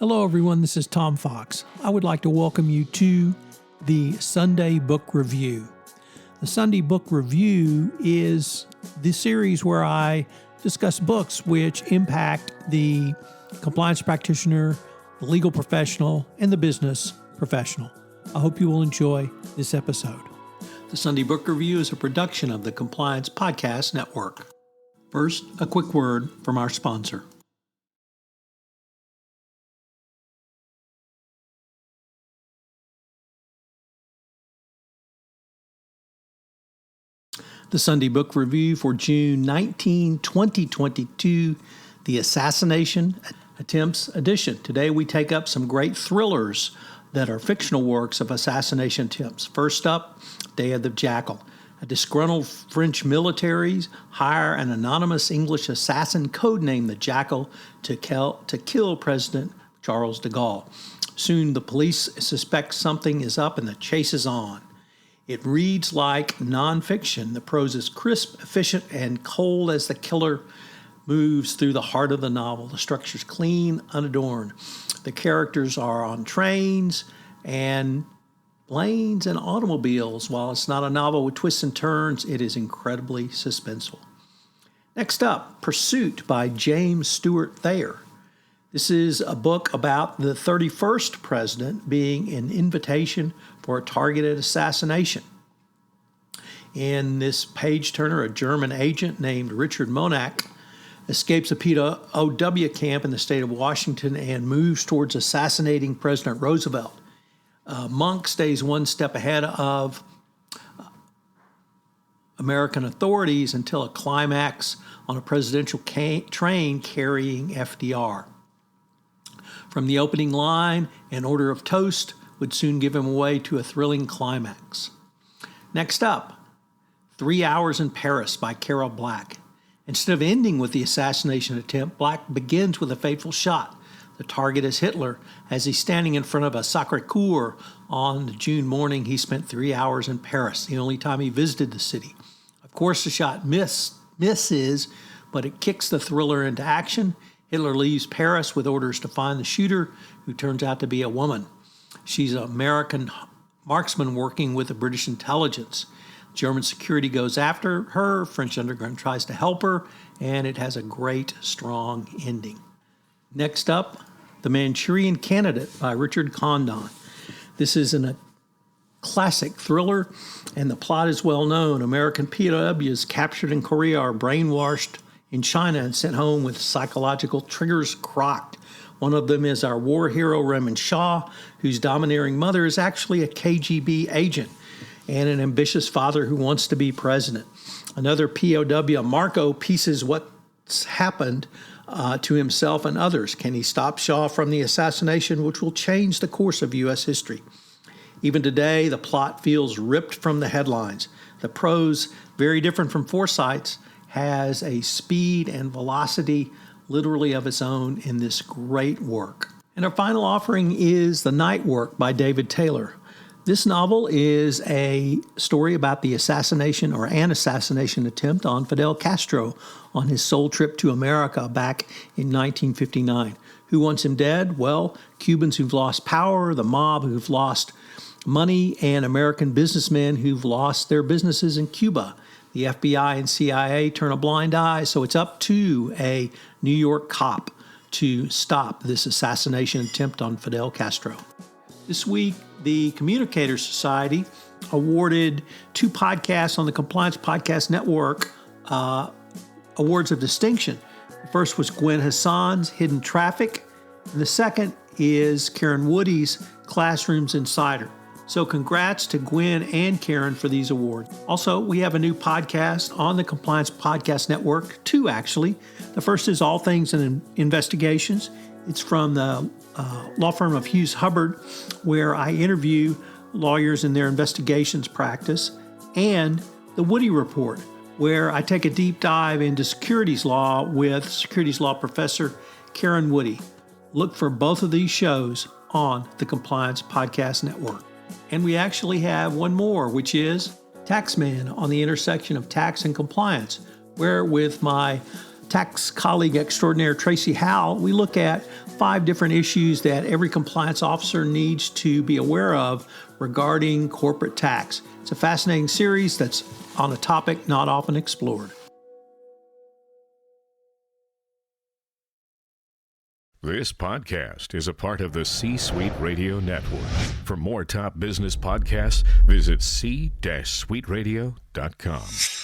Hello, everyone. This is Tom Fox. I would like to welcome you to the Sunday Book Review. The Sunday Book Review is the series where I discuss books which impact the compliance practitioner, the legal professional, and the business professional. I hope you will enjoy this episode. The Sunday Book Review is a production of the Compliance Podcast Network. First, a quick word from our sponsor. The Sunday Book Review for June 19, 2022, the Assassination Attempts edition. Today we take up some great thrillers that are fictional works of assassination attempts. First up, Day of the Jackal. A disgruntled French militaries hire an anonymous English assassin codenamed the Jackal to kill President Charles de Gaulle. Soon the police suspect something is up and the chase is on. It reads like nonfiction. The prose is crisp, efficient, and cold as the killer moves through the heart of the novel. The structure is clean, unadorned. The characters are on trains and planes and automobiles. While it's not a novel with twists and turns, it is incredibly suspenseful. Next up, Pursuit by James Stewart Thayer. This is a book about the 31st president being an invitation for a targeted assassination. In this page-turner, a German agent named Richard Monak escapes a POW camp in the state of Washington and moves towards assassinating President Roosevelt. Monk stays one step ahead of American authorities until a climax on a presidential train carrying FDR. From the opening line, an order of toast would soon give him away to a thrilling climax. Next up, 3 Hours in Paris by Cara Black. Instead of ending with the assassination attempt, Black begins with a fateful shot. The target is Hitler as he's standing in front of a Sacré-Cœur on the June morning he spent 3 hours in Paris, the only time he visited the city. Of course, the shot misses, but it kicks the thriller into action. Hitler leaves Paris with orders to find the shooter, who turns out to be a woman. She's an American marksman working with the British intelligence. German security goes after her, French underground tries to help her, and it has a great, strong ending. Next up, The Manchurian Candidate by Richard Condon. This is a classic thriller, and the plot is well known. American POWs captured in Korea are brainwashed in China and sent home with psychological triggers crocked. One of them is our war hero, Raymond Shaw, whose domineering mother is actually a KGB agent and an ambitious father who wants to be president. Another POW, Marco, pieces what's happened to himself and others. Can he stop Shaw from the assassination, which will change the course of U.S. history? Even today, the plot feels ripped from the headlines. The prose, very different from Forsythe's, has a speed and velocity literally of its own in this great work. And our final offering is The Night Work by David Taylor. This novel is a story about the assassination or an assassination attempt on Fidel Castro on his sole trip to America back in 1959. Who wants him dead? Well, Cubans who've lost power, the mob who've lost money, and American businessmen who've lost their businesses in Cuba. The FBI and CIA turn a blind eye, so it's up to a New York cop to stop this assassination attempt on Fidel Castro. This week, the Communicators Society awarded 2 podcasts on the Compliance Podcast Network awards of distinction. The first was Gwen Hassan's Hidden Traffic, and the second is Karen Woody's Classrooms Insider. So congrats to Gwen and Karen for these awards. Also, we have a new podcast on the Compliance Podcast Network, 2 actually. The first is All Things in Investigations. It's from the law firm of Hughes Hubbard, where I interview lawyers in their investigations practice, and The Woody Report, where I take a deep dive into securities law with securities law professor Karen Woody. Look for both of these shows on the Compliance Podcast Network. And we actually have one more, which is Taxman on the intersection of tax and compliance, where with my tax colleague extraordinaire Tracy Howell, we look at 5 different issues that every compliance officer needs to be aware of regarding corporate tax. It's a fascinating series that's on a topic not often explored. This podcast is a part of the C-Suite Radio Network. For more top business podcasts, visit c-suiteradio.com.